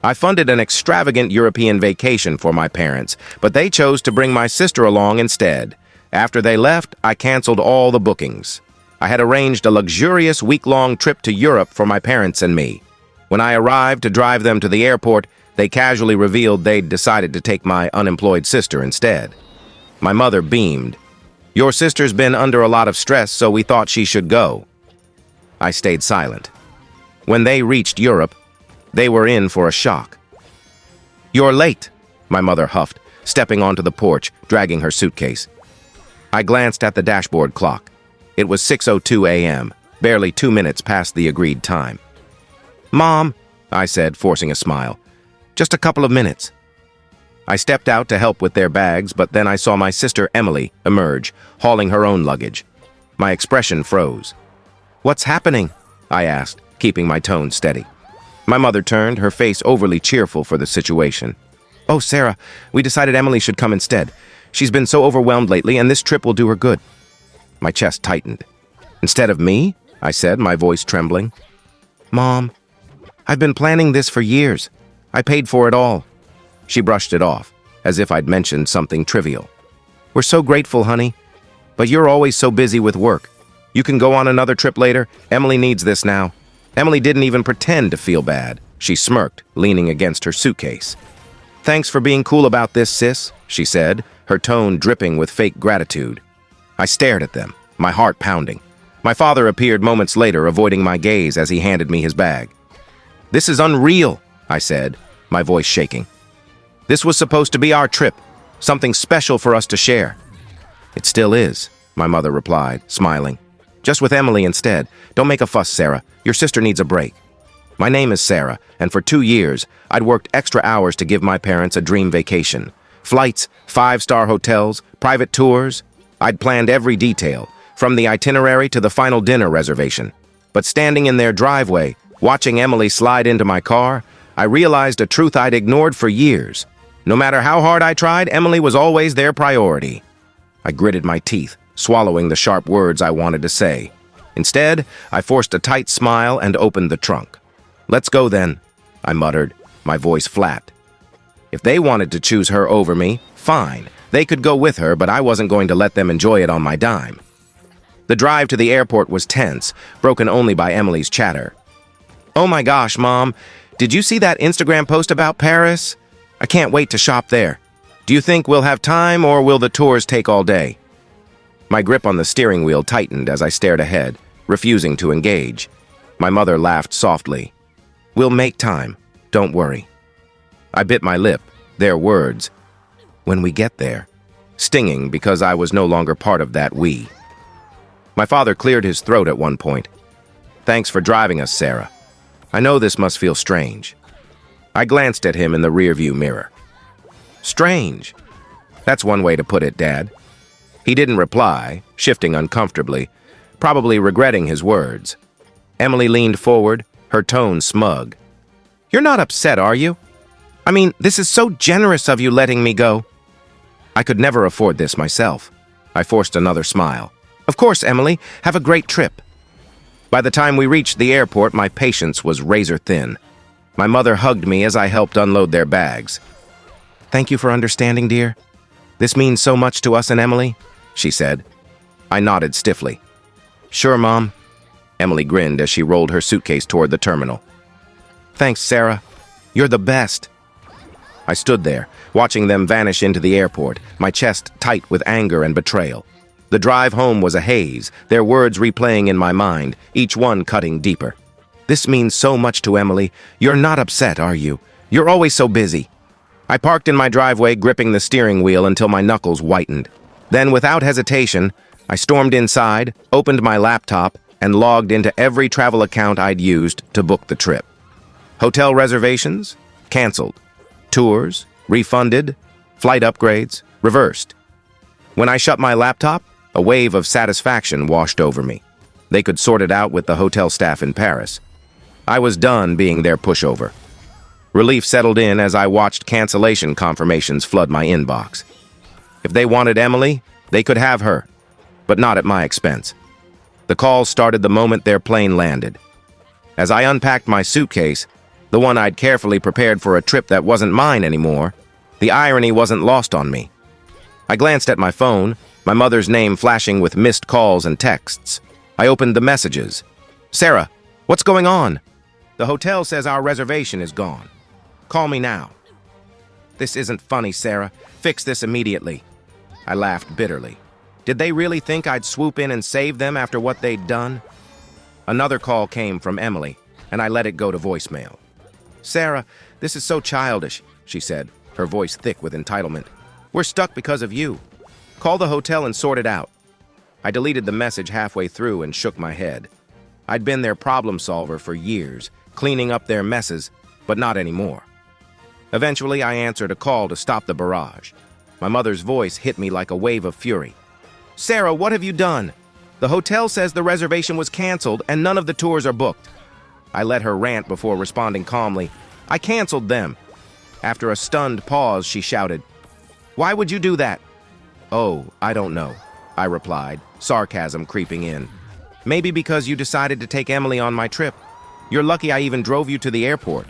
I funded an extravagant European vacation for my parents, but they chose to bring my sister along instead. After they left, I canceled all the bookings. I had arranged a luxurious week-long trip to Europe for my parents and me. When I arrived to drive them to the airport, they casually revealed they'd decided to take my unemployed sister instead. My mother beamed. "Your sister's been under a lot of stress, so we thought she should go." I stayed silent. When they reached Europe, they were in for a shock. "You're late," my mother huffed, stepping onto the porch, dragging her suitcase. I glanced at the dashboard clock. It was 6:02 a.m., barely 2 minutes past the agreed time. "Mom," I said, forcing a smile, "just a couple of minutes." I stepped out to help with their bags, but then I saw my sister Emily emerge, hauling her own luggage. My expression froze. "What's happening?" I asked, keeping my tone steady. My mother turned, her face overly cheerful for the situation. "Oh, Sarah, we decided Emily should come instead. She's been so overwhelmed lately, and this trip will do her good." My chest tightened. "Instead of me?" I said, my voice trembling. "Mom, I've been planning this for years. I paid for it all." She brushed it off, as if I'd mentioned something trivial. "We're so grateful, honey. But you're always so busy with work. You can go on another trip later. Emily needs this now." Emily didn't even pretend to feel bad. She smirked, leaning against her suitcase. "Thanks for being cool about this, sis," she said, her tone dripping with fake gratitude. I stared at them, my heart pounding. My father appeared moments later, avoiding my gaze as he handed me his bag. "This is unreal," I said, my voice shaking. "This was supposed to be our trip, something special for us to share." "It still is," my mother replied, smiling. "Just with Emily instead. Don't make a fuss, Sarah. Your sister needs a break." My name is Sarah, and for 2 years, I'd worked extra hours to give my parents a dream vacation. Flights, 5-star hotels, private tours. I'd planned every detail, from the itinerary to the final dinner reservation. But standing in their driveway, watching Emily slide into my car, I realized a truth I'd ignored for years. No matter how hard I tried, Emily was always their priority. I gritted my teeth, swallowing the sharp words I wanted to say. Instead, I forced a tight smile and opened the trunk. "Let's go then," I muttered, my voice flat. If they wanted to choose her over me, fine. They could go with her, but I wasn't going to let them enjoy it on my dime. The drive to the airport was tense, broken only by Emily's chatter. "Oh my gosh, Mom, did you see that Instagram post about Paris? I can't wait to shop there. Do you think we'll have time, or will the tours take all day?" My grip on the steering wheel tightened as I stared ahead, refusing to engage. My mother laughed softly. "We'll make time. Don't worry." I bit my lip, their words. "When we get there," stinging because I was no longer part of that we. My father cleared his throat at one point. "Thanks for driving us, Sarah. I know this must feel strange." I glanced at him in the rearview mirror. "Strange? That's one way to put it, Dad." He didn't reply, shifting uncomfortably, probably regretting his words. Emily leaned forward, her tone smug. "You're not upset, are you? I mean, this is so generous of you letting me go." I could never afford this myself. I forced another smile. "Of course, Emily. Have a great trip." By the time we reached the airport, my patience was razor thin. My mother hugged me as I helped unload their bags. "Thank you for understanding, dear. This means so much to us and Emily," she said. I nodded stiffly. "Sure, Mom." Emily grinned as she rolled her suitcase toward the terminal. "Thanks, Sarah. You're the best." I stood there, watching them vanish into the airport, my chest tight with anger and betrayal. The drive home was a haze, their words replaying in my mind, each one cutting deeper. "This means so much to Emily. You're not upset, are you? You're always so busy." I parked in my driveway, gripping the steering wheel until my knuckles whitened. Then, without hesitation, I stormed inside, opened my laptop, and logged into every travel account I'd used to book the trip. Hotel reservations? Canceled. Tours? Refunded. Flight upgrades? Reversed. When I shut my laptop, a wave of satisfaction washed over me. They could sort it out with the hotel staff in Paris. I was done being their pushover. Relief settled in as I watched cancellation confirmations flood my inbox. If they wanted Emily, they could have her, but not at my expense. The calls started the moment their plane landed. As I unpacked my suitcase, the one I'd carefully prepared for a trip that wasn't mine anymore. The irony wasn't lost on me. I glanced at my phone, my mother's name flashing with missed calls and texts. I opened the messages. "Sarah, what's going on?" "The hotel says our reservation is gone. Call me now." "This isn't funny, Sarah. Fix this immediately." I laughed bitterly. Did they really think I'd swoop in and save them after what they'd done? Another call came from Emily, and I let it go to voicemail. "Sarah, this is so childish," she said, her voice thick with entitlement. "We're stuck because of you. Call the hotel and sort it out." I deleted the message halfway through and shook my head. I'd been their problem solver for years, cleaning up their messes, but not anymore. Eventually, I answered a call to stop the barrage. My mother's voice hit me like a wave of fury. "Sarah, what have you done? The hotel says the reservation was canceled and none of the tours are booked." I let her rant before responding calmly. "I canceled them." After a stunned pause, she shouted, "Why would you do that?" "Oh, I don't know," I replied, sarcasm creeping in. "Maybe because you decided to take Emily on my trip. You're lucky I even drove you to the airport."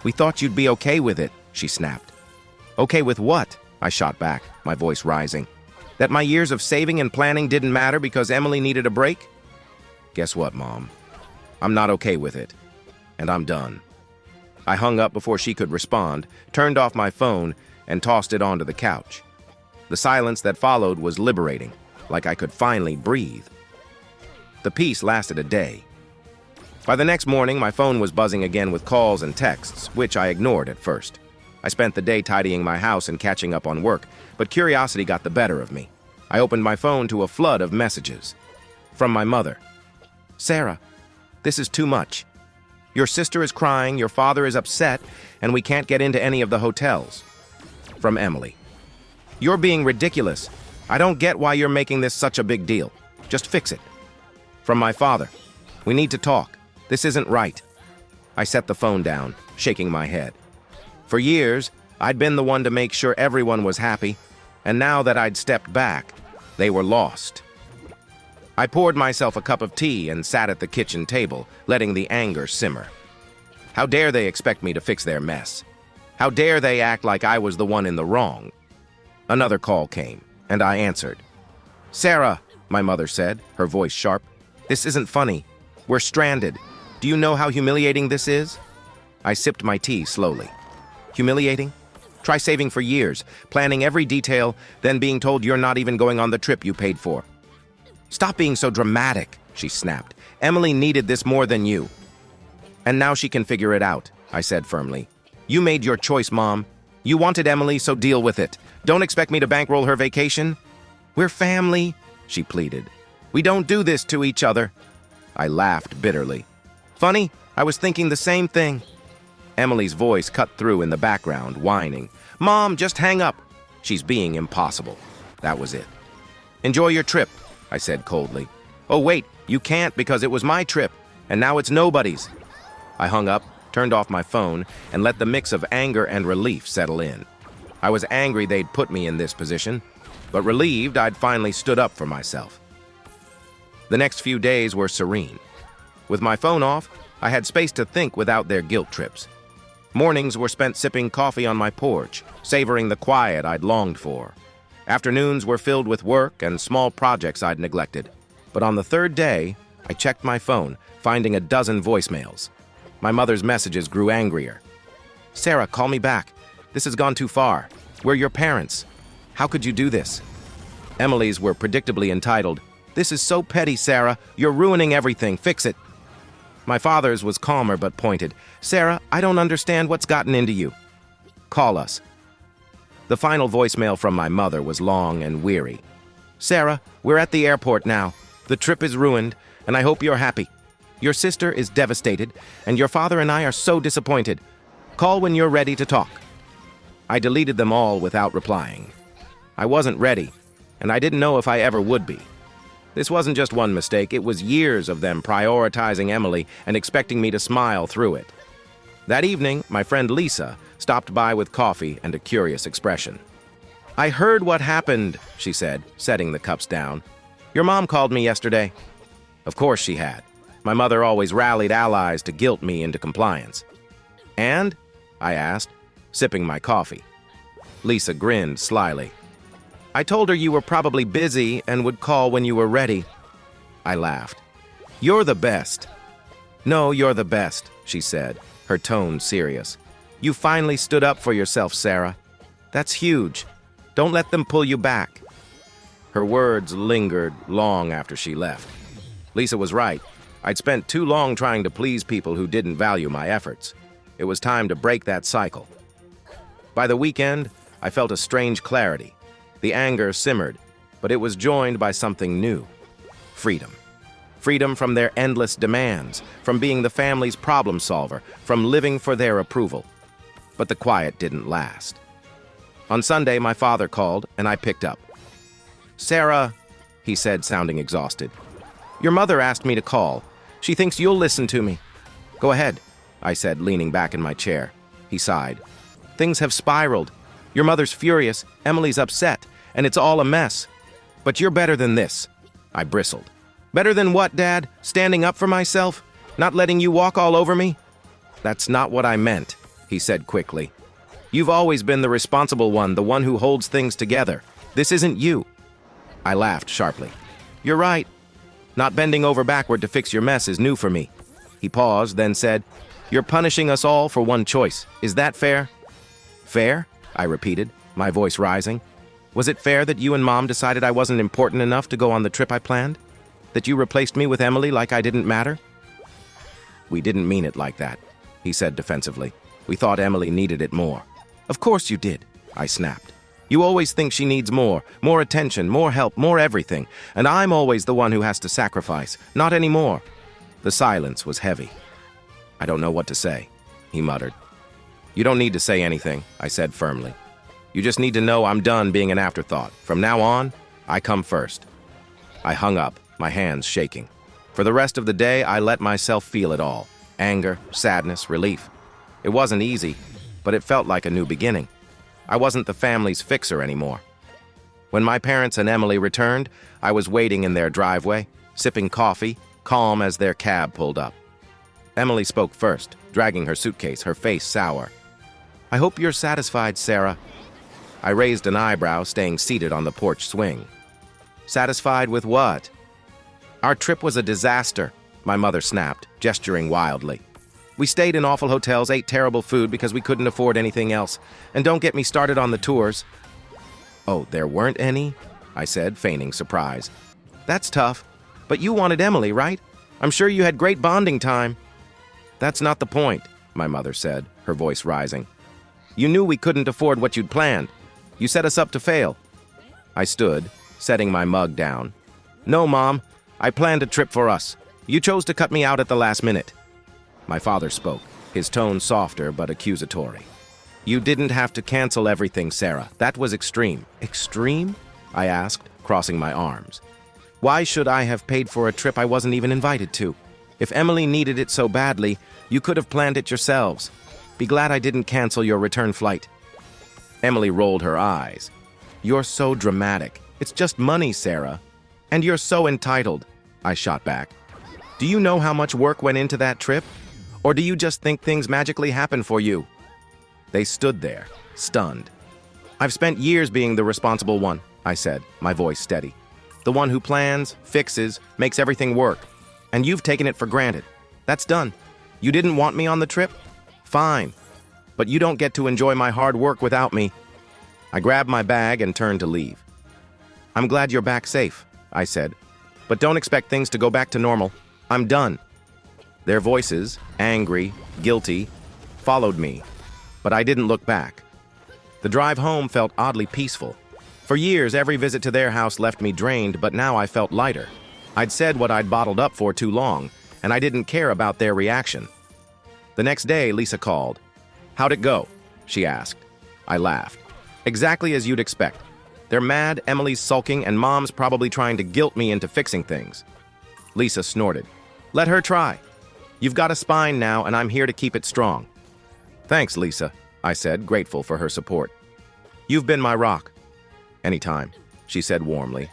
"We thought you'd be okay with it," she snapped. "Okay with what?" I shot back, my voice rising. "That my years of saving and planning didn't matter because Emily needed a break?" "Guess what, Mom? I'm not okay with it, and I'm done." I hung up before she could respond, turned off my phone, and tossed it onto the couch. The silence that followed was liberating, like I could finally breathe. The peace lasted a day. By the next morning, my phone was buzzing again with calls and texts, which I ignored at first. I spent the day tidying my house and catching up on work, but curiosity got the better of me. I opened my phone to a flood of messages. From my mother. "Sarah, this is too much. Your sister is crying, your father is upset, and we can't get into any of the hotels." From Emily. "You're being ridiculous. I don't get why you're making this such a big deal. Just fix it." From my father. "We need to talk. This isn't right." I set the phone down, shaking my head. For years, I'd been the one to make sure everyone was happy, and now that I'd stepped back, they were lost. I poured myself a cup of tea and sat at the kitchen table, letting the anger simmer. How dare they expect me to fix their mess? How dare they act like I was the one in the wrong? Another call came, and I answered. "Sarah," my mother said, her voice sharp, "this isn't funny. We're stranded. Do you know how humiliating this is?" I sipped my tea slowly. Humiliating? Try saving for years, planning every detail, then being told you're not even going on the trip you paid for. "Stop being so dramatic," she snapped. "Emily needed this more than you." "And now she can figure it out," I said firmly. "You made your choice, Mom. You wanted Emily, so deal with it. Don't expect me to bankroll her vacation." "We're family," she pleaded. "We don't do this to each other." I laughed bitterly. "Funny, I was thinking the same thing." Emily's voice cut through in the background, whining. "Mom, just hang up." She's being impossible. That was it. "Enjoy your trip," I said coldly. "Oh, wait, you can't because it was my trip, and now it's nobody's." I hung up, turned off my phone, and let the mix of anger and relief settle in. I was angry they'd put me in this position, but relieved I'd finally stood up for myself. The next few days were serene. With my phone off, I had space to think without their guilt trips. Mornings were spent sipping coffee on my porch, savoring the quiet I'd longed for. Afternoons were filled with work and small projects I'd neglected. But on the third day, I checked my phone, finding a dozen voicemails. My mother's messages grew angrier. "Sarah, call me back. This has gone too far. We're your parents. How could you do this?" Emily's were predictably entitled, "This is so petty, Sarah. You're ruining everything. Fix it." My father's was calmer but pointed. "Sarah, I don't understand what's gotten into you. Call us." The final voicemail from my mother was long and weary. "Sarah, we're at the airport now. The trip is ruined, and I hope you're happy. Your sister is devastated, and your father and I are so disappointed. Call when you're ready to talk." I deleted them all without replying. I wasn't ready, and I didn't know if I ever would be. This wasn't just one mistake, it was years of them prioritizing Emily and expecting me to smile through it. That evening, my friend Lisa stopped by with coffee and a curious expression. "I heard what happened," she said, setting the cups down. "Your mom called me yesterday." Of course she had. My mother always rallied allies to guilt me into compliance. And? I asked, sipping my coffee. Lisa grinned slyly. I told her you were probably busy and would call when you were ready. I laughed. You're the best. No, you're the best, she said, her tone serious. You finally stood up for yourself, Sarah. That's huge. Don't let them pull you back. Her words lingered long after she left. Lisa was right. I'd spent too long trying to please people who didn't value my efforts. It was time to break that cycle. By the weekend, I felt a strange clarity. The anger simmered, but it was joined by something new. Freedom. Freedom from their endless demands, from being the family's problem solver, from living for their approval. But the quiet didn't last. On Sunday, my father called, and I picked up. Sarah, he said, sounding exhausted. Your mother asked me to call. She thinks you'll listen to me. Go ahead, I said, leaning back in my chair. He sighed. Things have spiraled. Your mother's furious, Emily's upset, and it's all a mess. But you're better than this. I bristled. Better than what, Dad? Standing up for myself? Not letting you walk all over me? That's not what I meant, he said quickly. You've always been the responsible one, the one who holds things together. This isn't you. I laughed sharply. You're right. Not bending over backward to fix your mess is new for me. He paused, then said, You're punishing us all for one choice. Is that fair? Fair? I repeated, my voice rising. Was it fair that you and Mom decided I wasn't important enough to go on the trip I planned? That you replaced me with Emily like I didn't matter? We didn't mean it like that, he said defensively. We thought Emily needed it more. Of course you did, I snapped. You always think she needs more attention, more help, more everything, and I'm always the one who has to sacrifice, not anymore. The silence was heavy. I don't know what to say, he muttered. You don't need to say anything, I said firmly. You just need to know I'm done being an afterthought. From now on, I come first. I hung up, my hands shaking. For the rest of the day, I let myself feel it all. Anger, sadness, relief. It wasn't easy, but it felt like a new beginning. I wasn't the family's fixer anymore. When my parents and Emily returned, I was waiting in their driveway, sipping coffee, calm as their cab pulled up. Emily spoke first, dragging her suitcase, her face sour. I hope you're satisfied, Sarah. I raised an eyebrow, staying seated on the porch swing. Satisfied with what? Our trip was a disaster, my mother snapped, gesturing wildly. We stayed in awful hotels, ate terrible food because we couldn't afford anything else. And don't get me started on the tours. Oh, there weren't any? I said, feigning surprise. That's tough. But you wanted Emily, right? I'm sure you had great bonding time. That's not the point, my mother said, her voice rising. You knew we couldn't afford what you'd planned. You set us up to fail. I stood, setting my mug down. No, Mom. I planned a trip for us. You chose to cut me out at the last minute. My father spoke, his tone softer but accusatory. You didn't have to cancel everything, Sarah. That was extreme. Extreme? I asked, crossing my arms. Why should I have paid for a trip I wasn't even invited to? If Emily needed it so badly, you could have planned it yourselves. Be glad I didn't cancel your return flight. Emily rolled her eyes. You're so dramatic. It's just money, Sarah. And you're so entitled, I shot back. Do you know how much work went into that trip? Or do you just think things magically happen for you? They stood there, stunned. I've spent years being the responsible one, I said, my voice steady. The one who plans, fixes, makes everything work. And you've taken it for granted. That's done. You didn't want me on the trip? Fine. But you don't get to enjoy my hard work without me. I grabbed my bag and turned to leave. I'm glad you're back safe, I said. But don't expect things to go back to normal. I'm done. Their voices, angry, guilty, followed me, but I didn't look back. The drive home felt oddly peaceful. For years, every visit to their house left me drained, but now I felt lighter. I'd said what I'd bottled up for too long, and I didn't care about their reaction. The next day, Lisa called. How'd it go? She asked. I laughed. Exactly as you'd expect. They're mad, Emily's sulking, and Mom's probably trying to guilt me into fixing things. Lisa snorted. Let her try. You've got a spine now, and I'm here to keep it strong. Thanks, Lisa, I said, grateful for her support. You've been my rock. Anytime, she said warmly.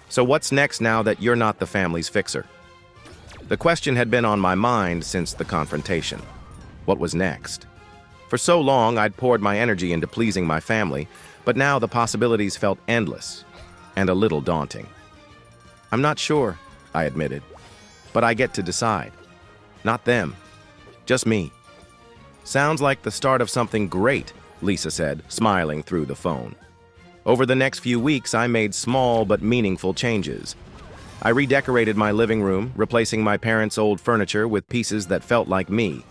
So what's next now that you're not the family's fixer? The question had been on my mind since the confrontation. What was next? For so long, I'd poured my energy into pleasing my family, but now the possibilities felt endless and a little daunting. I'm not sure, I admitted, but I get to decide. Not them, just me. Sounds like the start of something great, Lisa said, smiling through the phone. Over the next few weeks, I made small but meaningful changes. I redecorated my living room, replacing my parents' old furniture with pieces that felt like me.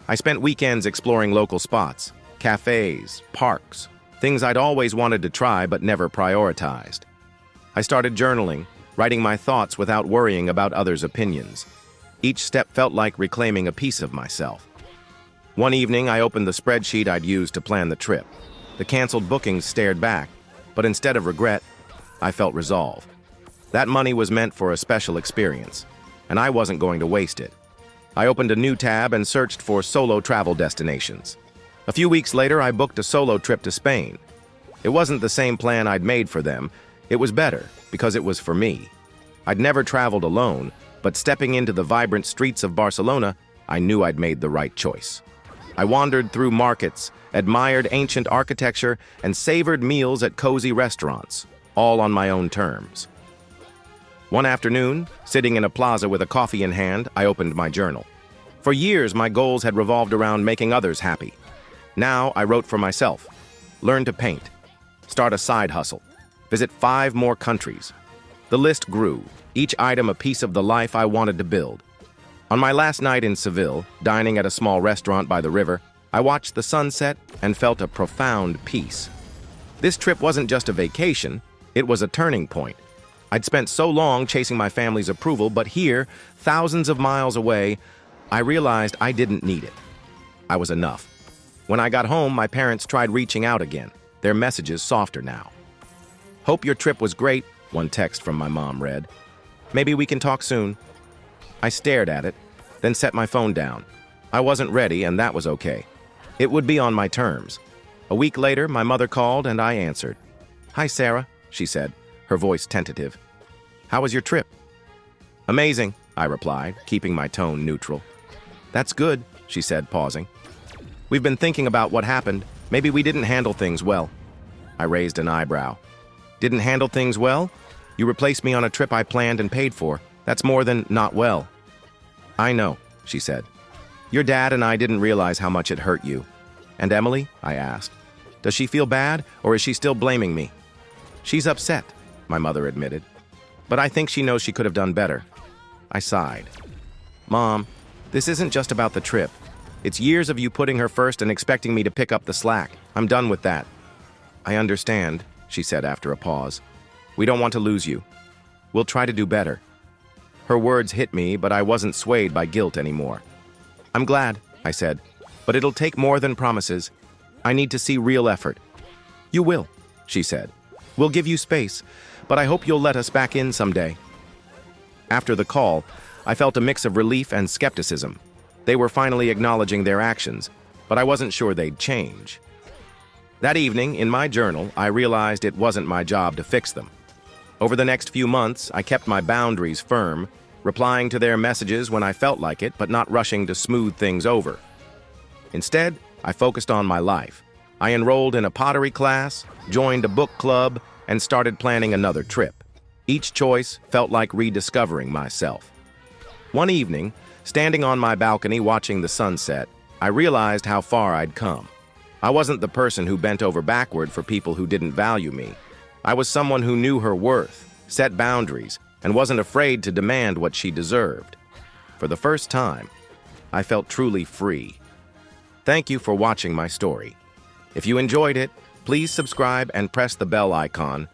I spent weekends exploring local spots, cafes, parks, things I'd always wanted to try but never prioritized. I started journaling, writing my thoughts without worrying about others' opinions. Each step felt like reclaiming a piece of myself. One evening, I opened the spreadsheet I'd used to plan the trip. The canceled bookings stared back, but instead of regret, I felt resolve. That money was meant for a special experience, and I wasn't going to waste it. I opened a new tab and searched for solo travel destinations. A few weeks later, I booked a solo trip to Spain. It wasn't the same plan I'd made for them. It was better because it was for me. I'd never traveled alone, but stepping into the vibrant streets of Barcelona, I knew I'd made the right choice. I wandered through markets, admired ancient architecture, and savored meals at cozy restaurants, all on my own terms. One afternoon, sitting in a plaza with a coffee in hand, I opened my journal. For years, my goals had revolved around making others happy. Now, I wrote for myself. Learn to paint. Start a side hustle. Visit 5 more countries. The list grew, each item a piece of the life I wanted to build. On my last night in Seville, dining at a small restaurant by the river, I watched the sunset and felt a profound peace. This trip wasn't just a vacation, it was a turning point. I'd spent so long chasing my family's approval, but here, thousands of miles away, I realized I didn't need it. I was enough. When I got home, my parents tried reaching out again, their messages softer now. "Hope your trip was great," one text from my mom read. "Maybe we can talk soon." I stared at it, then set my phone down. I wasn't ready, and that was okay. It would be on my terms. A week later, my mother called, and I answered. "Hi, Sarah," she said, her voice tentative. "How was your trip?" "Amazing," I replied, keeping my tone neutral. "That's good," she said, pausing. "We've been thinking about what happened. Maybe we didn't handle things well." I raised an eyebrow. "Didn't handle things well? You replaced me on a trip I planned and paid for. That's more than not well." "I know," she said. "Your dad and I didn't realize how much it hurt you." "And Emily?" I asked. "Does she feel bad, or is she still blaming me?" "She's upset," my mother admitted. "But I think she knows she could have done better." I sighed. "Mom, this isn't just about the trip. It's years of you putting her first and expecting me to pick up the slack. I'm done with that." "I understand," she said after a pause. "We don't want to lose you. We'll try to do better." Her words hit me, but I wasn't swayed by guilt anymore. "I'm glad," I said, "but it'll take more than promises. I need to see real effort." "You will," she said. "We'll give you space, but I hope you'll let us back in someday." After the call, I felt a mix of relief and skepticism. They were finally acknowledging their actions, but I wasn't sure they'd change. That evening, in my journal, I realized it wasn't my job to fix them. Over the next few months, I kept my boundaries firm, replying to their messages when I felt like it, but not rushing to smooth things over. Instead, I focused on my life. I enrolled in a pottery class, joined a book club, and started planning another trip. Each choice felt like rediscovering myself. One evening, standing on my balcony watching the sunset, I realized how far I'd come. I wasn't the person who bent over backward for people who didn't value me. I was someone who knew her worth, set boundaries, and wasn't afraid to demand what she deserved. For the first time, I felt truly free. Thank you for watching my story. If you enjoyed it, please subscribe and press the bell icon